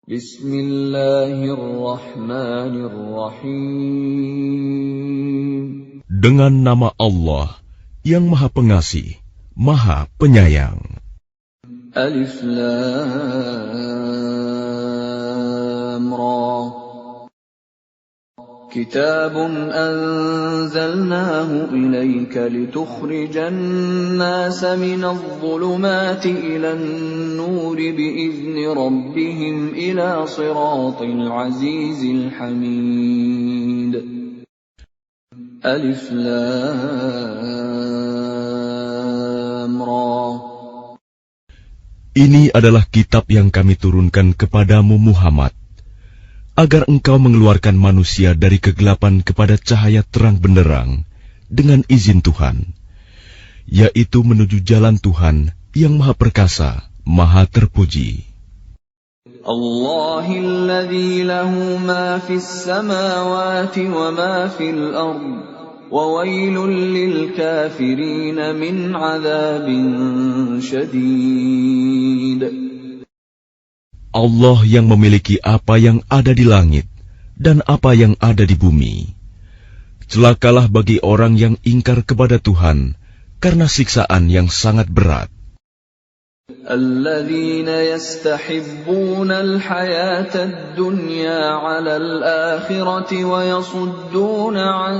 Bismillahirrahmanirrahim. Dengan nama Allah yang Maha Pengasih, Maha Penyayang. Alif Lam Ra. Kitabun anzalnahu ilayka litukhrijan nasa minadh dhulumati ilan nuri bi'izni rabbihim ila siratil azizil hamid. Alif Lam Ra. Ini adalah kitab yang kami turunkan kepadamu Muhammad, agar engkau mengeluarkan manusia dari kegelapan kepada cahaya terang benderang dengan izin Tuhan, yaitu menuju jalan Tuhan yang Maha Perkasa, Maha Terpuji. Allahilladzi lahu ma fis samawati wa ma fil ardh wa wailul lil kafirin min 'adzabin syadid. Allah yang memiliki apa yang ada di langit dan apa yang ada di bumi. Celakalah bagi orang yang ingkar kepada Tuhan karena siksaan yang sangat berat. Alladzina yastahibbuna al-hayata ad-dunya 'ala al-akhirati wa yasudduna 'an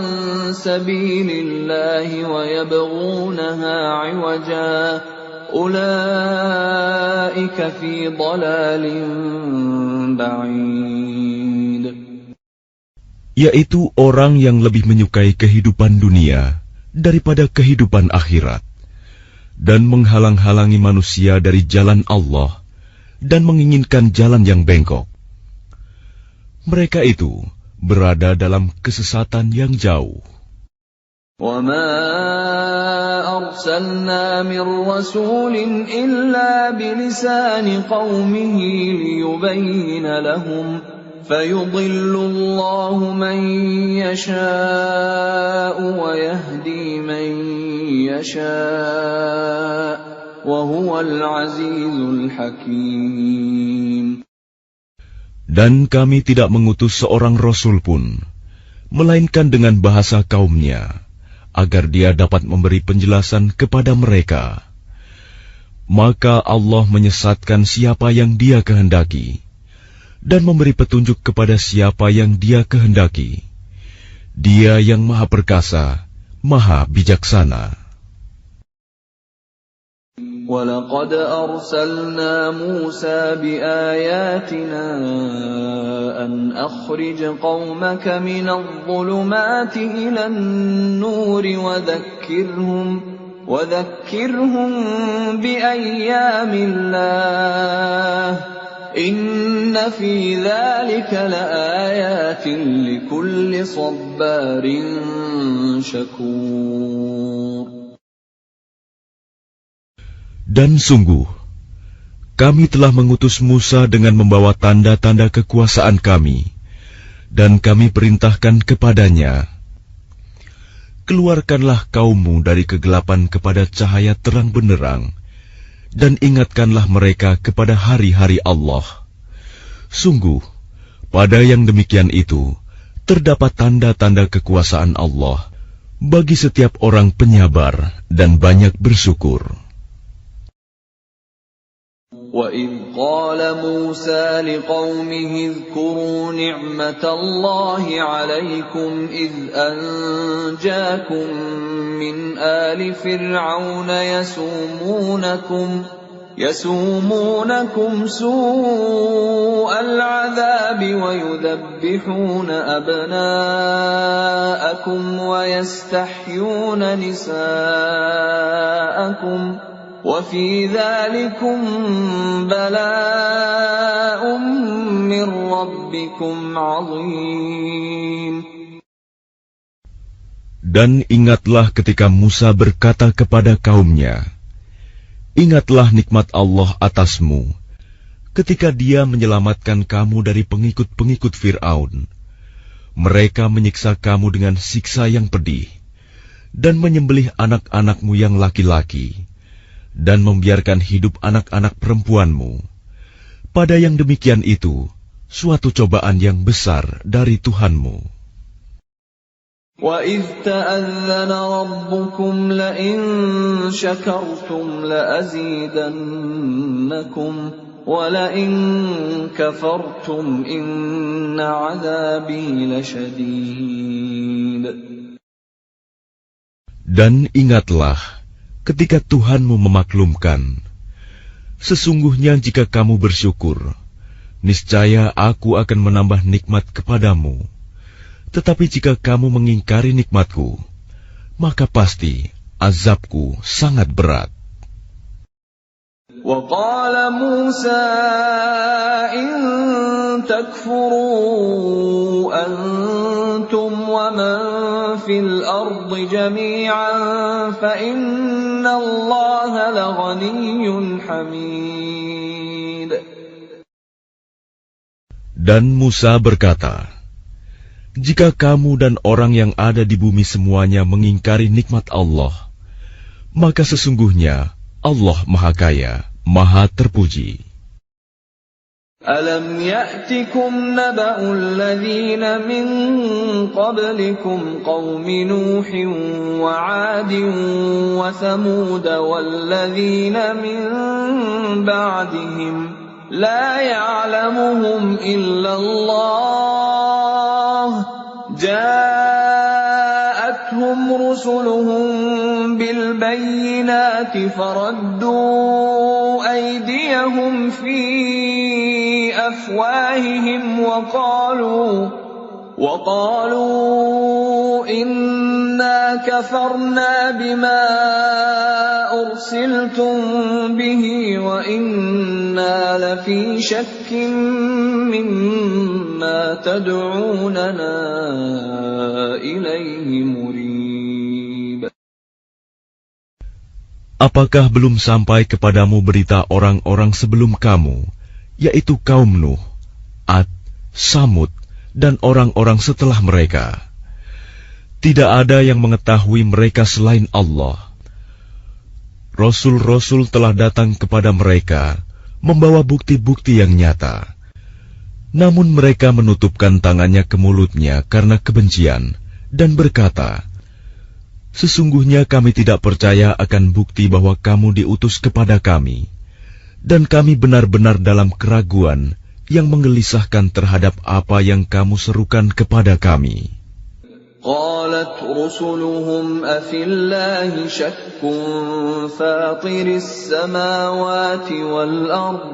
sabilillahi wa yabghunaha 'iwaja. Ulaika fi dhalalin ba'id. Yaitu orang yang lebih menyukai kehidupan dunia daripada kehidupan akhirat, dan menghalang-halangi manusia dari jalan Allah dan menginginkan jalan yang bengkok. Mereka itu berada dalam kesesatan yang jauh. وَمَا أَرْسَلْنَا مِن رَّسُولٍ إِلَّا بِلِسَانِ قَوْمِهِ لِيُبَيِّنَ لَهُمْ فَيُضِلُّ اللَّهُ مَن يَشَاءُ وَيَهْدِي مَن يَشَاءُ وَهُوَ الْعَزِيزُ الْحَكِيمُ. Dan kami tidak mengutus seorang rasul pun, melainkan dengan bahasa kaumnya, agar dia dapat memberi penjelasan kepada mereka. Maka Allah menyesatkan siapa yang Dia kehendaki, dan memberi petunjuk kepada siapa yang Dia kehendaki. Dia yang Maha Perkasa, Maha Bijaksana. وَلَقَدْ أَرْسَلْنَا مُوسَى بِآيَاتِنَا أَنْ أَخْرِجْ قَوْمَكَ مِنَ الظُّلُمَاتِ إِلَى النُّورِ وَذَكِّرْهُمْ بِأَيَّامِ اللَّهِ إِنَّ فِي ذَلِكَ لَآيَاتٍ لِكُلِّ صَبَّارٍ شَكُورٍ. Dan sungguh, kami telah mengutus Musa dengan membawa tanda-tanda kekuasaan kami, dan kami perintahkan kepadanya, keluarkanlah kaummu dari kegelapan kepada cahaya terang benderang, dan ingatkanlah mereka kepada hari-hari Allah. Sungguh, pada yang demikian itu, terdapat tanda-tanda kekuasaan Allah bagi setiap orang penyabar dan banyak bersyukur. وَإِذْ قَالَ مُوسَى لِقَوْمِهِ اذْكُرُوا نِعْمَةَ اللَّهِ عَلَيْكُمْ إِذْ أَنْجَاكُمْ مِنْ آلِ فِرْعَوْنَ يَسُومُونَكُمْ سُوءَ الْعَذَابِ وَيُذَبِّحُونَ أَبْنَاءَكُمْ وَيَسْتَحْيُونَ نِسَاءَكُمْ وَفِي ذَلِكُمْ بَلَاءٌ مِّن رَّبِّكُمْ عَظِيمٌ. Dan ingatlah ketika Musa berkata kepada kaumnya, ingatlah nikmat Allah atasmu, ketika Dia menyelamatkan kamu dari pengikut-pengikut Fir'aun. Mereka menyiksa kamu dengan siksa yang pedih, dan menyembelih anak-anakmu yang laki-laki, dan membiarkan hidup anak-anak perempuanmu. Pada yang demikian itu suatu cobaan yang besar dari Tuhanmu. وَإِذْ تَأَذَّنَ رَبُّكُمْ لَئِن شَكَرْتُمْ لَأَزِيدَنَّكُمْ وَلَئِن كَفَرْتُمْ إِنَّ عَذَابِي لَشَدِيدٌ. Dan ingatlah ketika Tuhanmu memaklumkan, sesungguhnya jika kamu bersyukur, niscaya aku akan menambah nikmat kepadamu. Tetapi jika kamu mengingkari nikmatku, maka pasti azabku sangat berat. وَقَالَ مُوسَى إِن تَكْفُرُوا أَنْتُمْ وَمَنْ فِي الْأَرْضِ جَمِيعًا فَإِنَّ اللَّهَ لَغَنِيٌّ حَمِيدٌ. Dan Musa berkata, jika kamu dan orang yang ada di bumi semuanya mengingkari nikmat Allah, maka sesungguhnya Allah Maha Kaya, Maha Terpuji. أَلَمْ يَأْتِكُمْ نَبَأُ الَّذِينَ مِنْ قَبْلِكُمْ قَوْمِ نُوحٍ وَعَادٍ وَثَمُودَ وَالَّذِينَ مِنْ بَعْدِهِمْ لَا يَعْلَمُهُمْ إِلَّا اللَّهُ جَاءَتْهُمْ رُسُلُهُم بِالْبَيِّنَاتِ فَرَدُّوا أَيْدِيَهُمْ فِي أَفْوَاهِهِمْ وَقَالُوا إِنَّا كَفَرْنَا بِمَا أُرْسِلْتُم بِهِ وَإِنَّا لَفِي شَكٍّ مِّمَّا تَدْعُونَنَا إِلَيْهِ مُرِيبٍ. Apakah belum sampai kepadamu berita orang-orang sebelum kamu, yaitu kaum Nuh, Ad, Samud, dan orang-orang setelah mereka? Tidak ada yang mengetahui mereka selain Allah. Rasul-rasul telah datang kepada mereka, membawa bukti-bukti yang nyata. Namun mereka menutupkan tangannya ke mulutnya karena kebencian, dan berkata, sesungguhnya kami tidak percaya akan bukti bahwa kamu diutus kepada kami, dan kami benar-benar dalam keraguan yang menggelisahkan terhadap apa yang kamu serukan kepada kami. قالت رسلهم أفي الله شك فاطر السماوات والأرض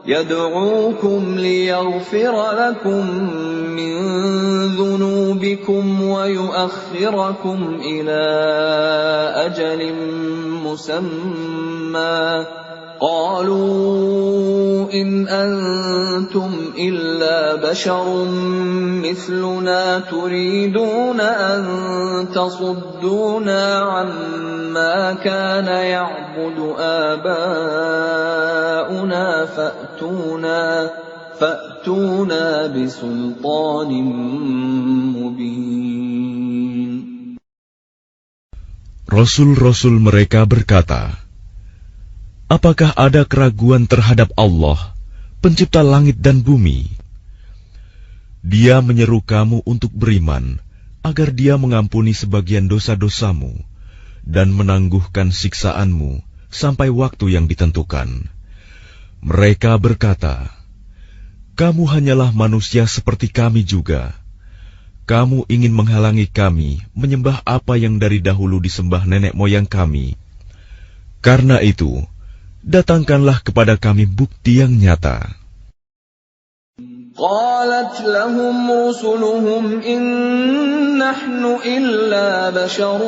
يدعوكم ليغفر لكم من ذنوبكم ويؤخركم إلى أجل مسمى قالوا إن أنتم إلا بشر مثلنا تريدون أن تصدونا عما كان يعبد آباؤنا فأتونا بسلطان مبين. Rasul-rasul mereka berkata, apakah ada keraguan terhadap Allah, pencipta langit dan bumi? Dia menyeru kamu untuk beriman, agar Dia mengampuni sebagian dosa-dosamu dan menangguhkan siksaanmu sampai waktu yang ditentukan. Mereka berkata, kamu hanyalah manusia seperti kami juga. Kamu ingin menghalangi kami menyembah apa yang dari dahulu disembah nenek moyang kami. Karena itu, datangkanlah kepada kami bukti yang nyata. قالت لهم رسلهم إن نحن إلا بشر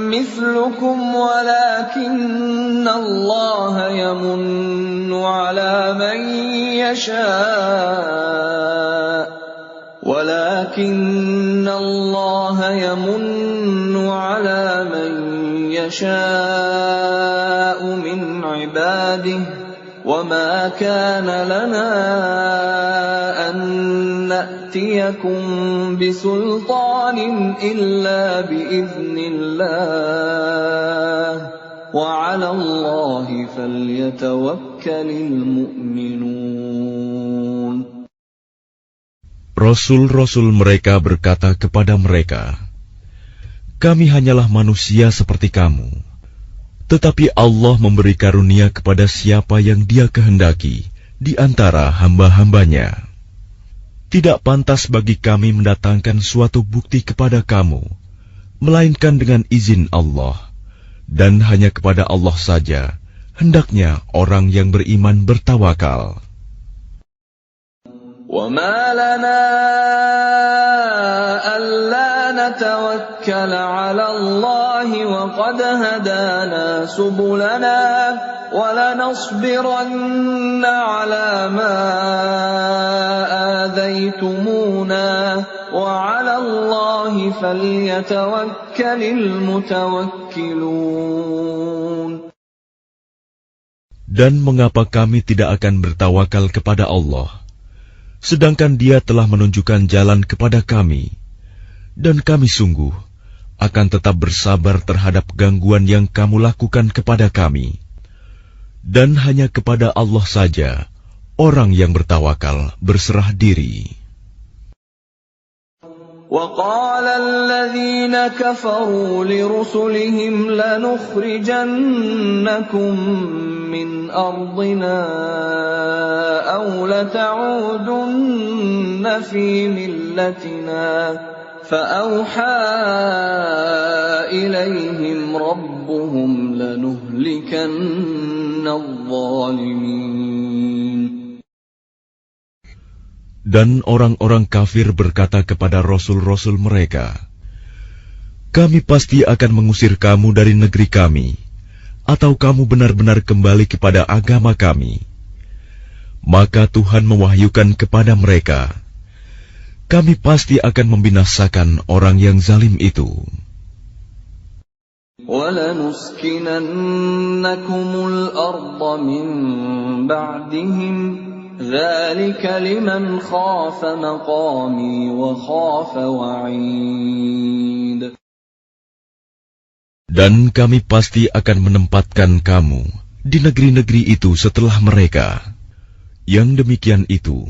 مثلكم ولكن الله يمن على من يشاء من عباده وما كان لنا أن نأتيكم بسلطان إلا بإذن الله وعلى الله فليتوكل المؤمنون. Rasul-rasul mereka berkata kepada mereka, "Kami hanyalah manusia seperti kamu, tetapi Allah memberi karunia kepada siapa yang Dia kehendaki di antara hamba-hambanya. Tidak pantas bagi kami mendatangkan suatu bukti kepada kamu, melainkan dengan izin Allah, dan hanya kepada Allah saja hendaknya orang yang beriman bertawakal." وَمَا لَنَا أَلَّا نَتَوَكَّلَ عَلَى اللَّهِ وَقَدْ هَدَانَا سُبُلَنَا وَلَنَصْبِرَنَّ عَلَى مَا آذَيْتُمُونَا وَعَلَى اللَّهِ فَلْيَتَوَكَّلِ الْمُتَوَكِّلُونَ. Dan mengapa kami tidak akan bertawakal kepada Allah, sedangkan Dia telah menunjukkan jalan kepada kami, dan kami sungguh akan tetap bersabar terhadap gangguan yang kamu lakukan kepada kami. Dan hanya kepada Allah saja orang yang bertawakal berserah diri. وَقَالَ الَّذِينَ كَفَرُوا لِرُسُلِهِمْ لَنُخْرِجَنَّكُمْ مِنْ أَرْضِنَا أَوْ لَتَعُودُنَّ فِي مِلَّتِنَا فَأَوْحَى إِلَيْهِمْ رَبُّهُمْ لَنُهْلِكَنَّ الظَّالِمِينَ. Dan orang-orang kafir berkata kepada rasul-rasul mereka, "Kami pasti akan mengusir kamu dari negeri kami, atau kamu benar-benar kembali kepada agama kami." Maka Tuhan mewahyukan kepada mereka, "Kami pasti akan membinasakan orang yang zalim itu." وَلَنُسْكِنَنَّكُمُ الْأَرْضَ مِنْ بَعْدِهِمْ ذَلِكَ لِمَنْ خَافَ مَقَامِي وَخَافَ وَعِيدِ. Dan kami pasti akan menempatkan kamu di negeri-negeri itu setelah mereka. Yang demikian itu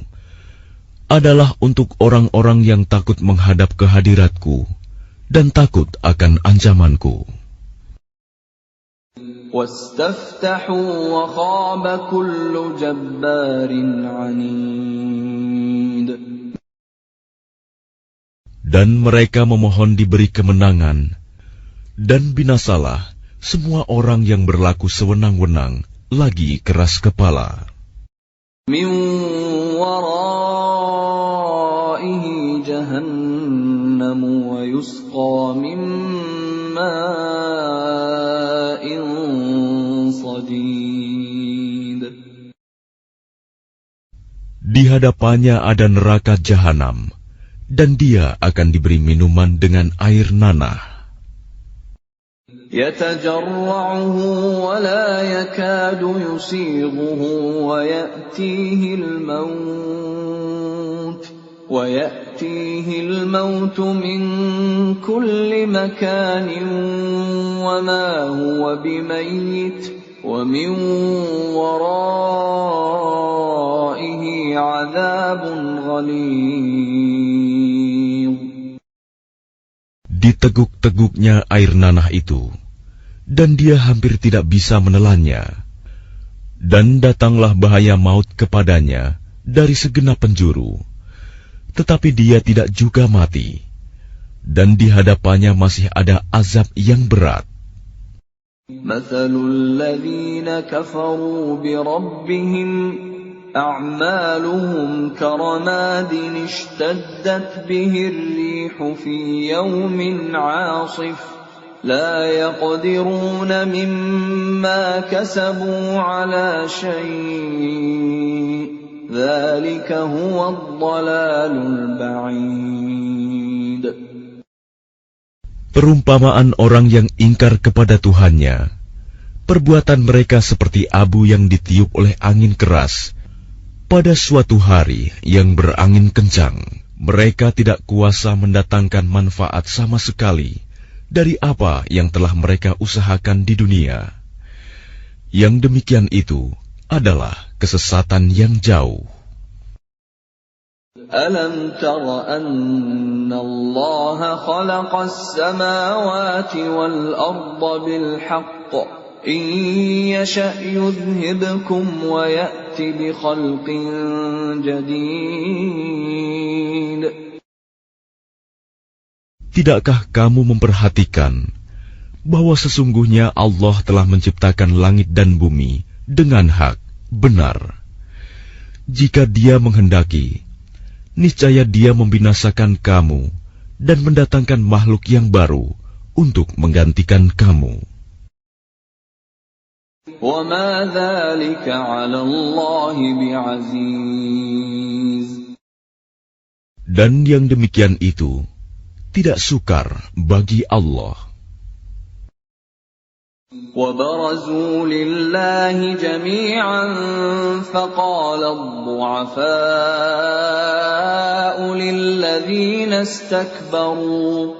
adalah untuk orang-orang yang takut menghadap kehadiratku dan takut akan ancamanku. وَاسْتَفْتَحُوا وَخَابَ كُلُّ جَبَّارٍ عَنِيدٍ. Dan mereka memohon diberi kemenangan, dan binasalah semua orang yang berlaku sewenang-wenang lagi keras kepala. مِنْ وَرَائِهِ جَهَنَّمُ وَيُسْقَى مِنْ مَاءٍ صَدِيدٍ. Di hadapannya ada neraka jahanam, dan dia akan diberi minuman dengan air nanah. يَتَجَرَّعُهُ وَلَا يَكَادُ يُسِيغُهُ وَيَأْتِيهِ الْمَوْتُ مِنْ كُلِّ مَكَانٍ وَمَا هُوَ بِمَيِّتٍ وَمِنْ وَرَائِهِ عَذَابٌ غَلِيظٌ. Diteguk-teguknya air nanah itu, dan dia hampir tidak bisa menelannya. Dan datanglah bahaya maut kepadanya dari segenap penjuru, tetapi dia tidak juga mati, dan di hadapannya masih ada azab yang berat. مَثَلُ الَّذِينَ كَفَرُوا بِرَبِّهِمْ أَعْمَالُهُمْ كَرَمَادٍ اشْتَدَّتْ بِهِ الرِّيحُ فِي يَوْمٍ عَاصِفٍ لَا يَقْدِرُونَ مِمَّا كَسَبُوا عَلَى شَيْءٍ ذَلِكَ هُوَ الضَّلَالُ الْبَعِيدُ. Perumpamaan orang yang ingkar kepada Tuhannya, perbuatan mereka seperti abu yang ditiup oleh angin keras pada suatu hari yang berangin kencang. Mereka tidak kuasa mendatangkan manfaat sama sekali dari apa yang telah mereka usahakan di dunia. Yang demikian itu adalah kesesatan yang jauh. أَلَمْ تَرَ أَنَّ اللَّهَ خَلَقَ السَّمَاوَاتِ وَالْأَرْضَ بِالْحَقِّ إِن يَشَأْ يُذْهِبْكُمْ وَيَأْتِ بِخَلْقٍ جَدِيدٍ. Tidakkah kamu memperhatikan bahwa sesungguhnya Allah telah menciptakan langit dan bumi dengan hak, benar. Jika Dia menghendaki, niscaya Dia membinasakan kamu dan mendatangkan makhluk yang baru untuk menggantikan kamu. وَمَا ذَلِكَ عَلَى اللَّهِ بِعَزِيزٍ. Dan yang demikian itu tidak sukar bagi Allah. وَبَرَزُوا لِلَّهِ جَمِيعًا فَقَالَ الضُّعَفَاءُ لِلَّذِينَ اسْتَكْبَرُوا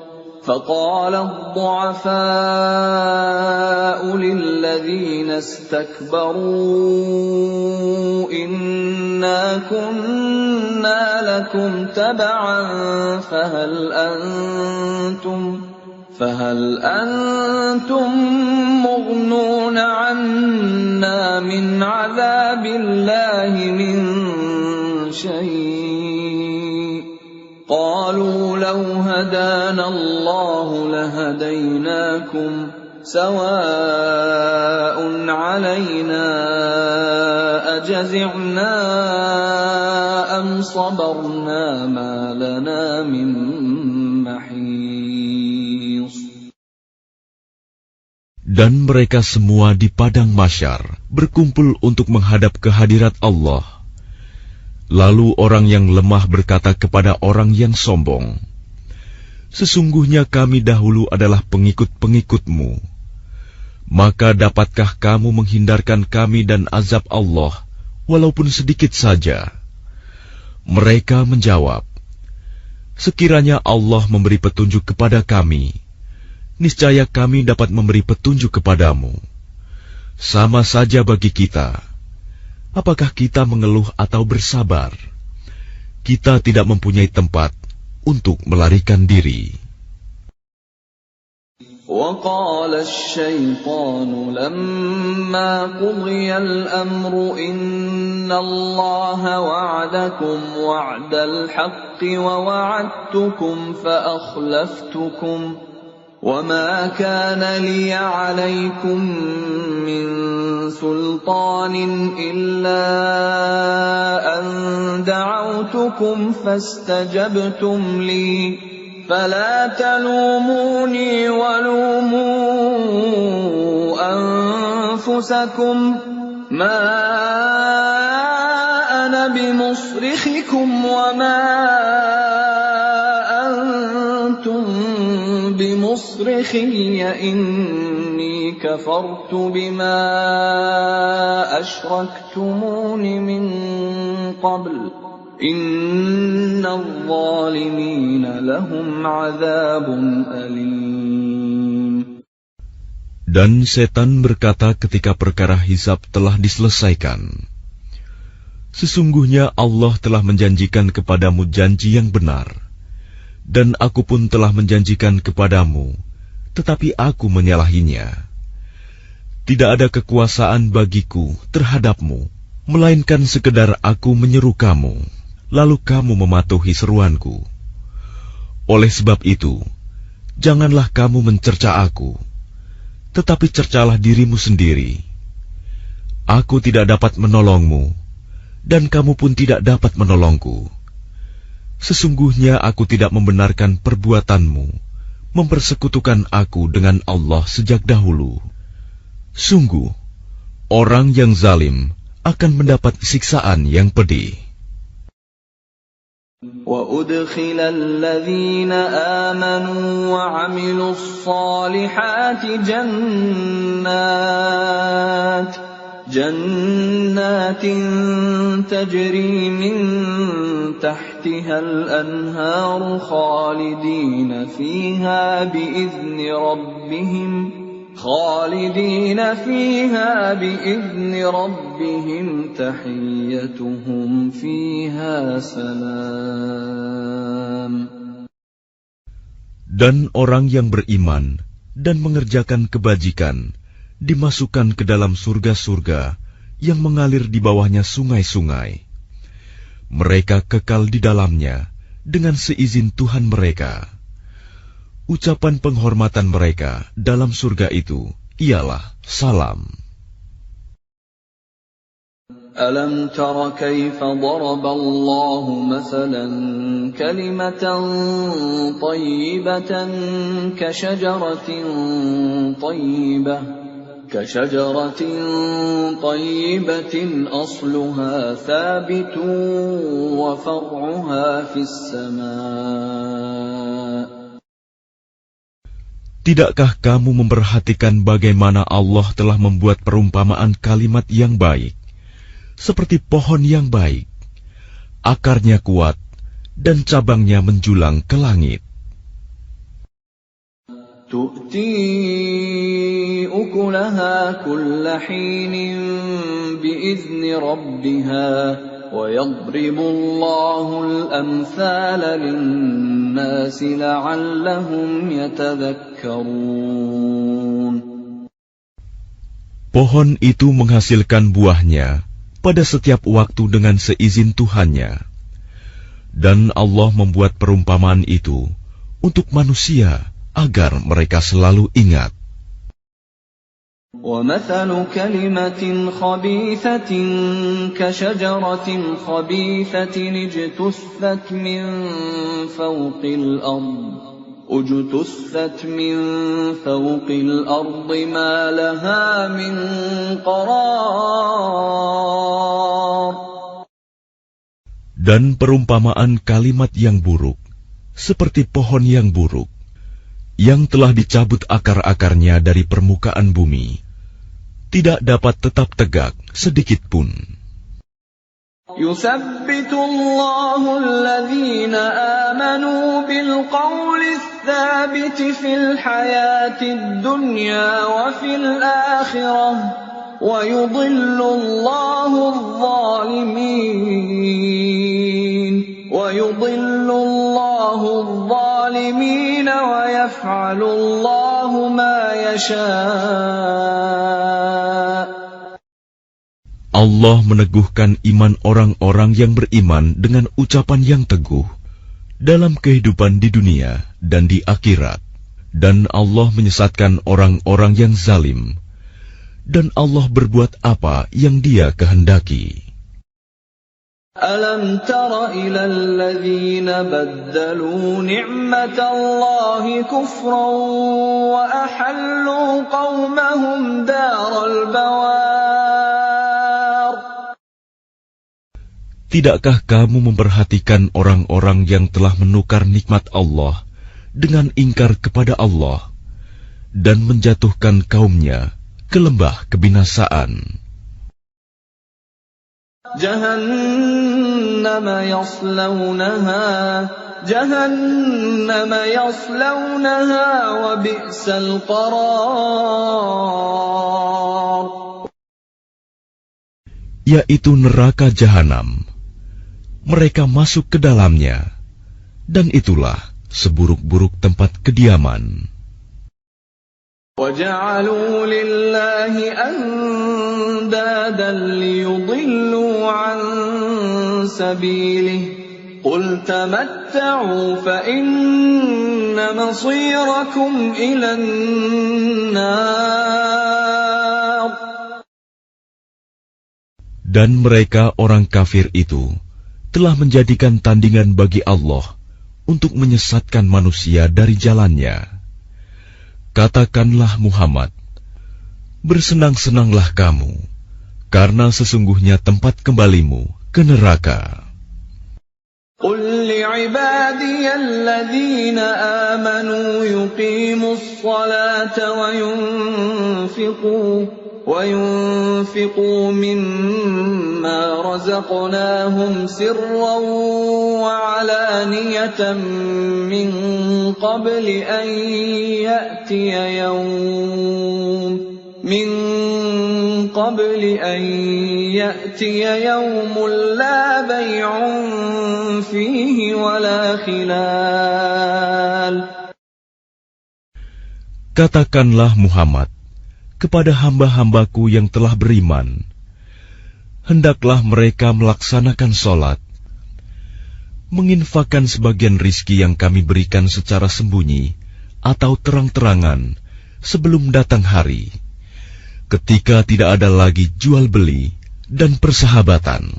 إِنَّا كُنَّا لَكُمْ تَبَعًا فَهَلْ أَنْتُمْ مُغْنُونَ عَنَّا مِنْ عَذَابِ اللَّهِ مِنْ شَيْءٍ قَالُوا لَوْ هَدَانَا اللَّهُ لَهَدَيْنَاكُمْ سَوَاءٌ عَلَيْنَا أَجَزِعْنَا أَمْ صَبَرْنَا مَا لَنَا مِنْ مَحِيصٍ. Dan mereka semua di padang mahsyar berkumpul untuk menghadap kehadirat Allah. Lalu orang yang lemah berkata kepada orang yang sombong, "Sesungguhnya kami dahulu adalah pengikut-pengikutmu. Maka dapatkah kamu menghindarkan kami dan azab Allah, walaupun sedikit saja?" Mereka menjawab, "Sekiranya Allah memberi petunjuk kepada kami, niscaya kami dapat memberi petunjuk kepadamu. Sama saja bagi kita. Apakah kita mengeluh atau bersabar? Kita tidak mempunyai tempat untuk melarikan diri." وَقَالَ الشَّيْطَانُ لَمَّا قُضِيَ الْأَمْرُ إِنَّ اللَّهَ وَعَدَكُمْ وَعْدَ الْحَقِّ وَوَعَدتُّكُمْ فَأَخْلَفْتُكُمْ وَمَا كَانَ لِيَ عَلَيْكُمْ مِنْ سُلْطَانٍ إِلَّا أَنْ دَعَوْتُكُمْ فَاسْتَجَبْتُمْ لِي فَلَا تَلُومُونِي وَلُومُوا أَنفُسَكُمْ مَا أَنَا بِمُصْرِخِكُمْ وَمَا أَنْتُمْ بِمُصْرِخِيَّ إِنِّي كَفَرْتُ بِمَا أَشْرَكْتُمُونِ مِنْ قَبْلُ إِنَّ الظَّالِمِينَ لَهُمْ عَذَابٌ أَلِيمٌ. Dan setan berkata ketika perkara hisab telah diselesaikan, "Sesungguhnya Allah telah menjanjikan kepadamu janji yang benar, dan aku pun telah menjanjikan kepadamu, tetapi aku menyalahinya. Tidak ada kekuasaan bagiku terhadapmu, melainkan sekedar aku menyeru kamu, lalu kamu mematuhi seruanku. Oleh sebab itu, janganlah kamu mencerca aku, tetapi cercalah dirimu sendiri. Aku tidak dapat menolongmu, dan kamu pun tidak dapat menolongku. Sesungguhnya aku tidak membenarkan perbuatanmu, mempersekutukan aku dengan Allah sejak dahulu. Sungguh, orang yang zalim akan mendapat siksaan yang pedih." وَأُدْخِلَ الَّذِينَ آمَنُوا وَعَمِلُوا الصَّالِحَاتِ جَنَّاتٍ تَجْرِي مِنْ تَحْتِهَا الْأَنْهَارُ خَالِدِينَ فِيهَا بِإِذْنِ رَبِّهِمْ خالدين فيها بإذن ربهم تحيتهم فيها سلام. Dan orang yang beriman dan mengerjakan kebajikan dimasukkan ke dalam surga-surga yang mengalir di bawahnya sungai-sungai. Mereka kekal di dalamnya dengan seizin Tuhan mereka. Ucapan penghormatan mereka dalam surga itu ialah salam. Alam tara kaifa daraba Allah mathalan kalimatan tayyibatan kashajaratin tayyibatin asluha thabitun wa far'uha fis sama'. Tidakkah kamu memperhatikan bagaimana Allah telah membuat perumpamaan kalimat yang baik, seperti pohon yang baik, akarnya kuat, dan cabangnya menjulang ke langit. Tu'ti ukulaha kulla hinin bi'izni rabbiha, wa yadribu Allahul amthala linnasi la'allahum yatadhakkarun. Pohon itu menghasilkan buahnya pada setiap waktu dengan seizin Tuhannya. Dan Allah membuat perumpamaan itu untuk manusia agar mereka selalu ingat. وَمَثَلُ كَلِمَةٍ خَبِيثَةٍ كَشَجَرَةٍ خَبِيثَةٍ اجْتُثَّتْ مِنْ فَوْقِ الْأَرْضِ مَا لَهَا مِنْ قَرَارٍ. Dan perumpamaan kalimat yang buruk, seperti pohon yang buruk, yang telah dicabut akar-akarnya dari permukaan bumi, tidak dapat tetap tegak sedikit pun. Yusabbitu Allahu alladhina amanu bil qawli tsabiti fil hayatid dunya wa fil akhirah wa yudhillu Allahu adh-dhalimin wa yudhillu Allahu adh-dhalimin wa yaf'alu Allahu ma yasha'. Allah meneguhkan iman orang-orang yang beriman dengan ucapan yang teguh dalam kehidupan di dunia dan di akhirat. Dan Allah menyesatkan orang-orang yang zalim. Dan Allah berbuat apa yang Dia kehendaki. Alam tara ila alladhina baddalu ni'matallahi kufran wa ahallu qawmahum daral bawar. Tidakkah kamu memperhatikan orang-orang yang telah menukar nikmat Allah dengan ingkar kepada Allah dan menjatuhkan kaumnya ke lembah kebinasaan? Jahannama yaslawnaha wa bi'sal qarar. Yaitu neraka Jahanam. Mereka masuk ke dalamnya, dan itulah seburuk-buruk tempat kediaman. وَجَعَلُوا لِلَّهِ أَنْدَادًا لِيُضِلُّوا عَنْ سَبِيلِهِ قُلْ تَمَتَّعُوا فَإِنَّ مَصِيرَكُمْ إِلَى النَّارِ. Dan mereka orang kafir itu telah menjadikan tandingan bagi Allah untuk menyesatkan manusia dari jalannya. Katakanlah Muhammad, bersenang-senanglah kamu, karena sesungguhnya tempat kembalimu ke neraka. قُلْ لِعِبَادِيَ الَّذِينَ آمَنُوا يُقِيمُوا الصَّلَاةَ وينفقوا مما رزقناهم سرا وعلانية من قبل أن يأتي يوم من قبل أن يأتي يوم لا بيع فيه ولا خلال. Katakanlah Muhammad kepada hamba-hambaku yang telah beriman, hendaklah mereka melaksanakan sholat, menginfakkan sebagian rizki yang kami berikan secara sembunyi atau terang-terangan sebelum datang hari, ketika tidak ada lagi jual beli dan persahabatan.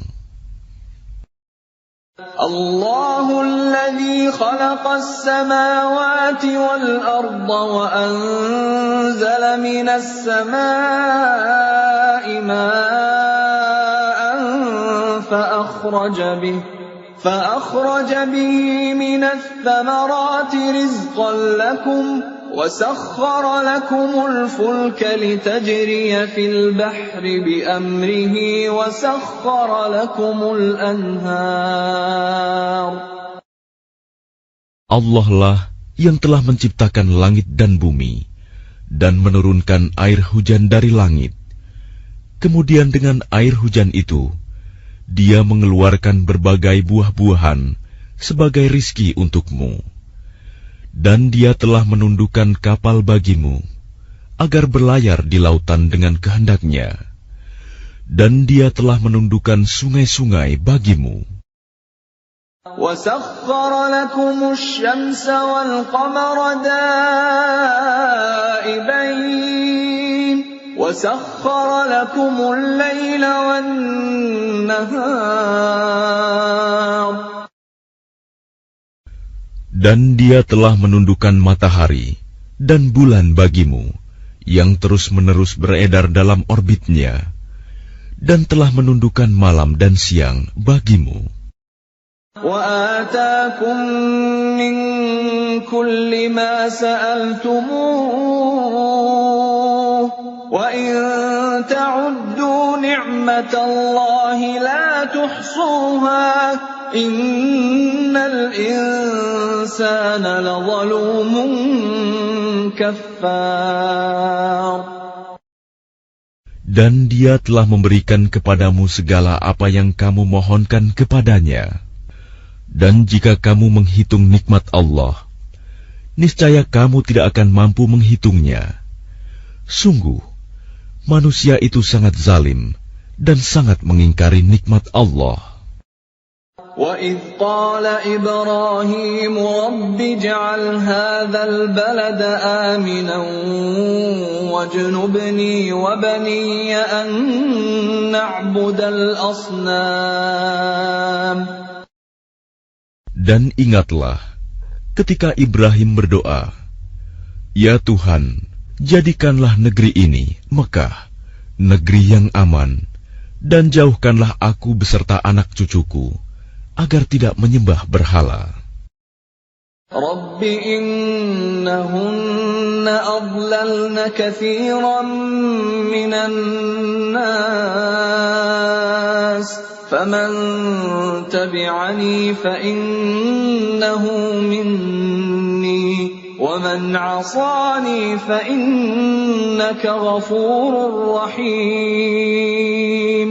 Allahul ladzi khalaqas samawati wal arda wa anzala minas samaa'i ma'an فأخرج به من الثمرات رزقا لكم وسخر لكم الفلك لتجري في البحر بأمره وسخر لكم الأنهار. Allah lah yang telah menciptakan langit dan bumi dan menurunkan air hujan dari langit. Kemudian dengan air hujan itu Dia mengeluarkan berbagai buah-buahan sebagai rizki untukmu. Dan Dia telah menundukkan kapal bagimu, agar berlayar di lautan dengan kehendaknya. Dan Dia telah menundukkan sungai-sungai bagimu. وَسَخَّرَ لَكُمُ الشَّمْسَ وَالْقَمَرَ دَائِبَيْنِ وَسَخَّرَ لَكُمُ اللَّيْلَ وَالنَّهَارَ. Dan Dia telah menundukkan matahari dan bulan bagimu, yang terus-menerus beredar dalam orbitnya, dan telah menundukkan malam dan siang bagimu. وَآتَاكُم مِّن كُلِّ مَا سَأَلْتُمُوهُ وَإِن تَعُدُّوا نِعْمَةَ اللَّهِ لَا تُحْصُوهَا إِنَّ الْإِنسَانَ لَظَلُومٌ كَفَّارٌ. Dan Dia telah memberikan kepadamu segala apa yang kamu mohonkan kepadanya. Dan jika kamu menghitung nikmat Allah, niscaya kamu tidak akan mampu menghitungnya. Sungguh, manusia itu sangat zalim dan sangat mengingkari nikmat Allah. وَإِذْ قَالَ إِبْرَاهِيمُ رَبِّ اجْعَلْ هَذَا الْبَلَدَ آمِنًا وَاجْنُبْنِي وَبَنِيَّ أَن نَّعْبُدَ الْأَصْنَامَ. Dan ingatlah ketika Ibrahim berdoa, "Ya Tuhan, jadikanlah negeri ini, Mekah, negeri yang aman, dan jauhkanlah aku beserta anak cucuku, agar tidak menyembah berhala." Rabbi innahunna adlalna katsiran minan nas, faman tabi'ani fa innahu minni wa man 'asani fa innaka ghafurur rahim.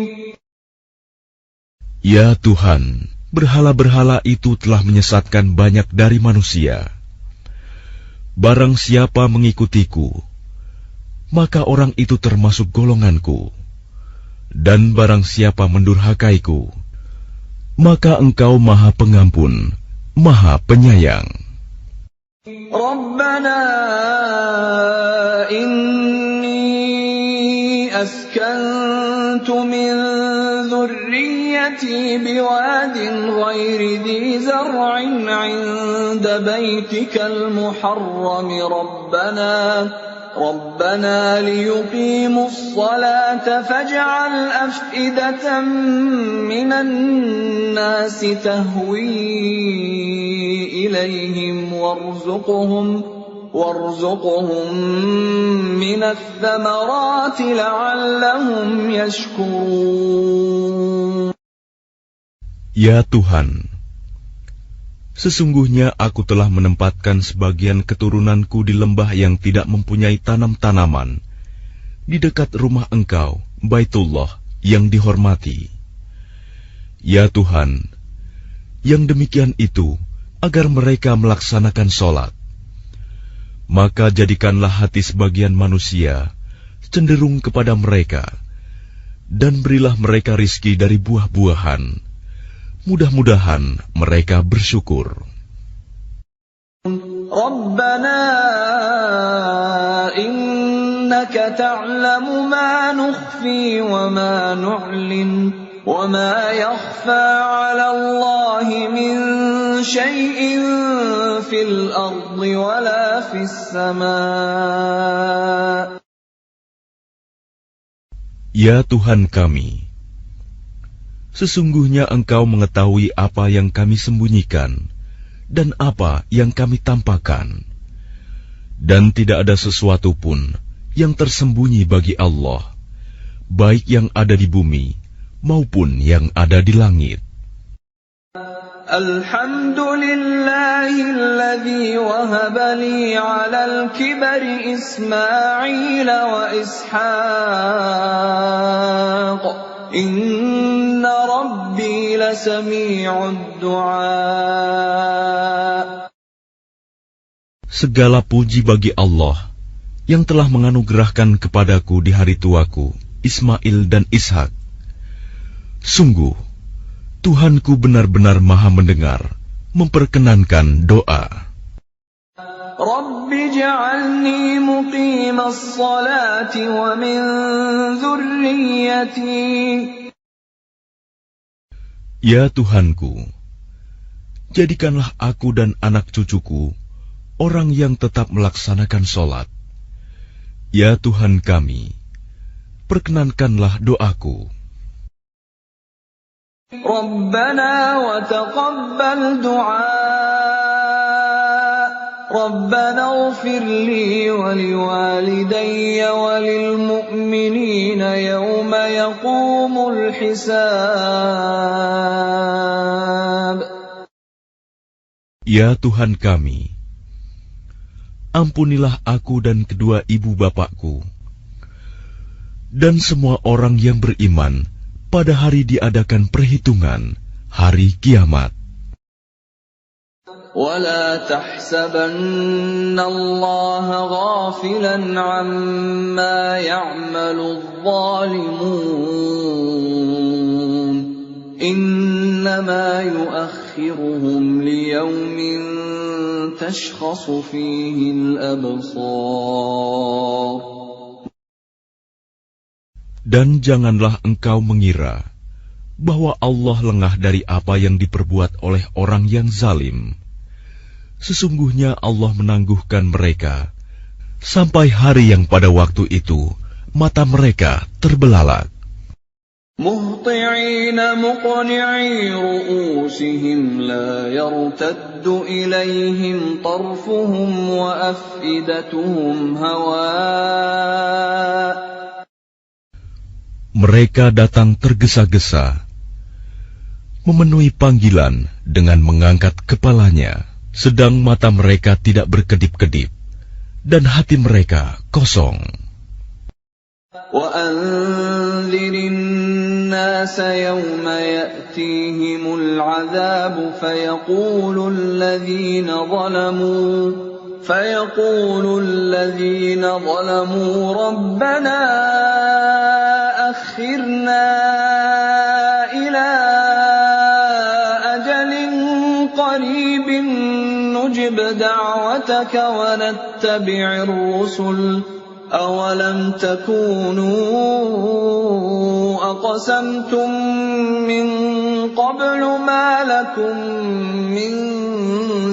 Ya Tuhan, berhala-berhala itu telah menyesatkan banyak dari manusia. Barang siapa mengikutiku, maka orang itu termasuk golonganku. Dan barang siapa mendurhakaiku, maka Engkau Maha Pengampun, Maha Penyayang. Rabbana inni askantu min dhurriyyati biwadin ghairi dhi zar'in 'inda baytikal muharram ربنا ليقيموا الصلاة فاجعل أفئدة من الناس تهوي إليهم وارزقهم من الثمرات لعلهم يشكرون. Ya Tuhan, sesungguhnya aku telah menempatkan sebagian keturunanku di lembah yang tidak mempunyai tanam-tanaman, di dekat rumah Engkau, Baitullah yang dihormati. Ya Tuhan, yang demikian itu agar mereka melaksanakan sholat. Maka jadikanlah hati sebagian manusia cenderung kepada mereka, dan berilah mereka rizki dari buah-buahan. Mudah-mudahan mereka bersyukur. Rabbana innaka ta'lamu ma nukhfi wa ma nu'lin wa ma yakhfa 'ala Allahi min syai'in fil ardi wa la fis sama'. Ya Tuhan kami, sesungguhnya Engkau mengetahui apa yang kami sembunyikan dan apa yang kami tampakkan, dan tidak ada sesuatu pun yang tersembunyi bagi Allah, baik yang ada di bumi maupun yang ada di langit. Alhamdulillahilladzi wahaba li 'alal kibari Ismail wa Ishaq. Inna rabbi lasami'ud du'a. Segala puji bagi Allah yang telah menganugerahkan kepadaku di hari tuaku Ismail dan Ishak. Sungguh Tuhanku benar-benar Maha mendengar, memperkenankan doa. Rabbi ja'alni muqimas salati wa min dzurriyyati. Ya Tuhanku, jadikanlah aku dan anak cucuku orang yang tetap melaksanakan sholat. Ya Tuhan kami, perkenankanlah doaku. Rabbana wa taqabbal du'a. Rabbana ighfir li wa liwalidayya wa lil mu'minina yawma yaqumul hisab. Ya Tuhan kami, ampunilah aku dan kedua ibu bapakku, dan semua orang yang beriman pada hari diadakan perhitungan, hari kiamat. وَلَا تَحْسَبَنَّ اللَّهَ غَافِلًا عَمَّا يَعْمَلُ الظَّالِمُونَ إِنَّمَا يُؤَخِّرُهُمْ لِيَوْمٍ تَشْخَصُ فِيهِ الْأَبْصَارُ. Dan janganlah engkau mengira bahwa Allah lengah dari apa yang diperbuat oleh orang yang zalim. Sesungguhnya Allah menangguhkan mereka sampai hari yang pada waktu itu mata mereka terbelalak. Muhti'ina muqni'i ru'usihim la yartaddu ilaihim tarfuhum wa af'idatuhum hawa'. Mereka datang tergesa-gesa, memenuhi panggilan dengan mengangkat kepalanya, sedang mata mereka tidak berkedip-kedip, dan hati mereka kosong. وَأَنذِرِ النَّاسَ يَوْمَ يَأْتِيهِمُ الْعَذَابُ فَيَقُولُ الَّذِينَ ظَلَمُوا رَبَّنَا أَخِّرْنَا إِلَى أَجَلٍ قَرِيبٍ نُّجِبْ دَعْوَتَكَ وَنَتَّبِعِ الرُّسُلَ أَوَلَمْ تَكُونُوا أَقْسَمْتُم مِّن قَبْلُ مَا لَكُم مِّن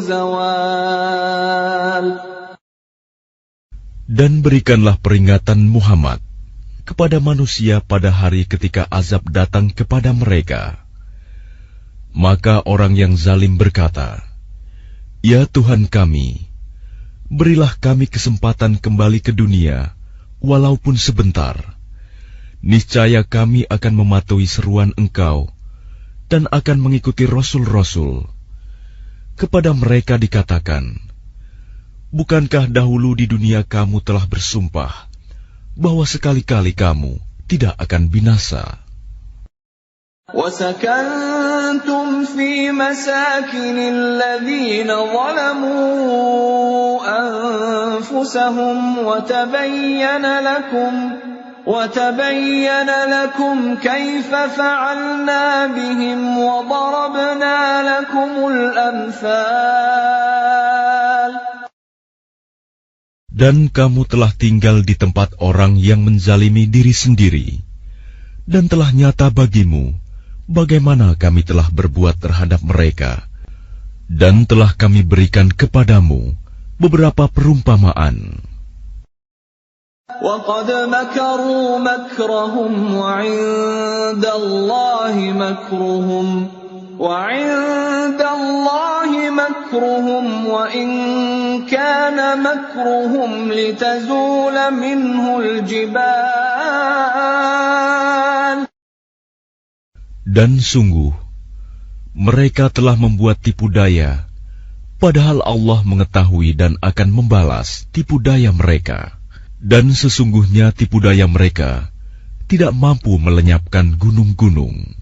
زَوَالٍ. Dan berikanlah peringatan Muhammad kepada manusia pada hari ketika azab datang kepada mereka. Maka orang yang zalim berkata, Ya Tuhan kami, berilah kami kesempatan kembali ke dunia, walaupun sebentar. Niscaya kami akan mematuhi seruan Engkau, dan akan mengikuti Rasul-Rasul. Kepada mereka dikatakan, Bukankah dahulu di dunia kamu telah bersumpah bahwa sekali-kali kamu tidak akan binasa. وَسَكَنْتُمْ فِي مَسَاكِنِ الَّذِينَ ظَلَمُوا أَنفُسَهُمْ وَتَبَيَّنَ لَكُمْ كَيْفَ فَعَلْنَا بِهِمْ وَضَرَبْنَا لَكُمُ الْأَمْثَالَ. Dan kamu telah tinggal di tempat orang yang menzalimi diri sendiri, dan telah nyata bagimu bagaimana kami telah berbuat terhadap mereka, dan telah kami berikan kepadamu beberapa perumpamaan. وَقَدْ مَكَرُوا مَكْرَهُمْ وَعِندَ اللَّهِ مَكْرُهُمْ وَإِنْ كَانَ مَكْرُهُمْ لِتَزُولَ مِنْهُ الْجِبَالُ. Dan sungguh, mereka telah membuat tipu daya, padahal Allah mengetahui dan akan membalas tipu daya mereka. Dan sesungguhnya tipu daya mereka tidak mampu melenyapkan gunung-gunung.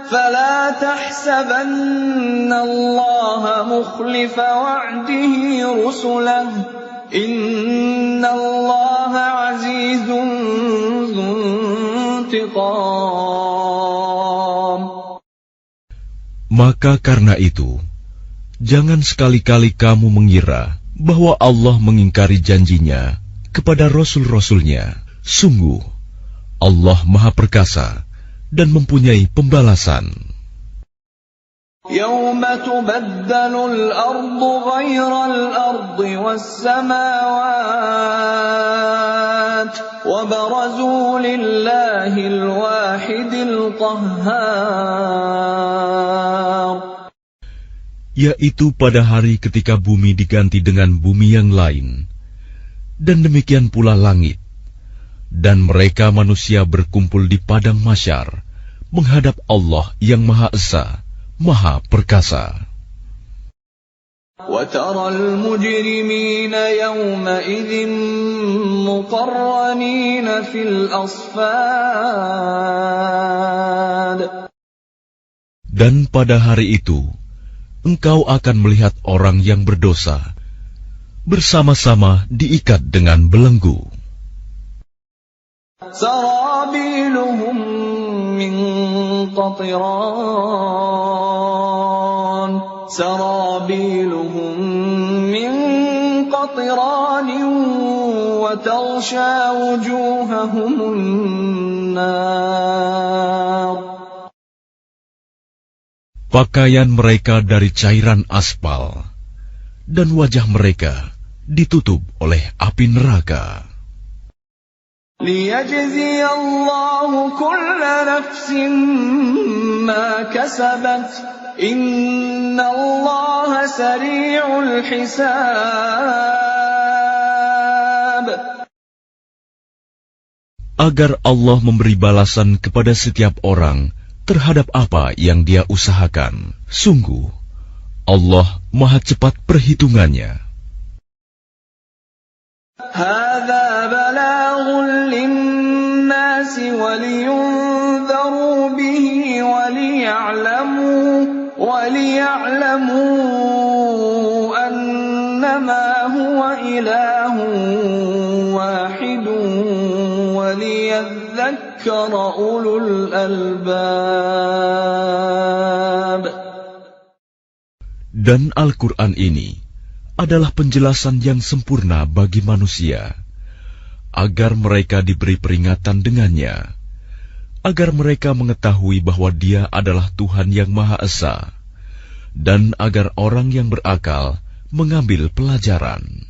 فَلَا تَحْسَبَنَّ اللَّهَ مُخْلِفَ وَعْدِهِ رُسُلَهُ إِنَّ اللَّهَ عَزِيزٌ ذُو انتِقَامٍ. Maka karena itu, jangan sekali-kali kamu mengira bahwa Allah mengingkari janjinya kepada Rasul-Rasulnya. Sungguh, Allah Maha Perkasa dan mempunyai pembalasan. يَوْمَ تُبَدَّلُ الْأَرْضُ غَيْرَ الْأَرْضِ وَالسَّمَاوَاتُ وَبَرَزُوا لِلَّهِ الْوَاحِدِ الْقَهَّارِ. Yaitu pada hari ketika bumi diganti dengan bumi yang lain, dan demikian pula langit, dan mereka manusia berkumpul di padang mahsyar menghadap Allah yang Maha Esa, Maha Perkasa. وَتَرَى الْمُجْرِمِينَ يَوْمَئِذٍ مُقَرَّنِينَ فِي الْأَصْفَادِ. Dan pada hari itu, engkau akan melihat orang yang berdosa bersama-sama diikat dengan belenggu. سَرَابِيلُهُم مِّن قَطِرَانٍ وَتَغْشَىٰ وُجُوهَهُمُ النَّارُ. Pakaian mereka dari cairan aspal, dan wajah mereka ditutup oleh api neraka. لِيَجْزِيَ اللَّهُ كُلَّ نَفْسٍ مَا كَسَبَتْ إِنَّ اللَّهَ سَرِيعُ الْحِسَابِ. Agar Allah memberi balasan kepada setiap orang terhadap apa yang dia usahakan. Sungguh, Allah Maha cepat perhitungannya. هَذَا بَلَاغٌ لِلنَّاسِ وَلِيُنذَرُوا بِهِ وَلِيَعْلَمُوا أَنَّمَا هُوَ إِلَٰهٌ وَاحِدٌ وَلِيَذَّكَّرَ أُولُو الْأَلْبَابِ. Dan Al-Quran ini adalah penjelasan yang sempurna bagi manusia, agar mereka diberi peringatan dengannya, agar mereka mengetahui bahwa Dia adalah Tuhan yang Maha Esa, dan agar orang yang berakal mengambil pelajaran.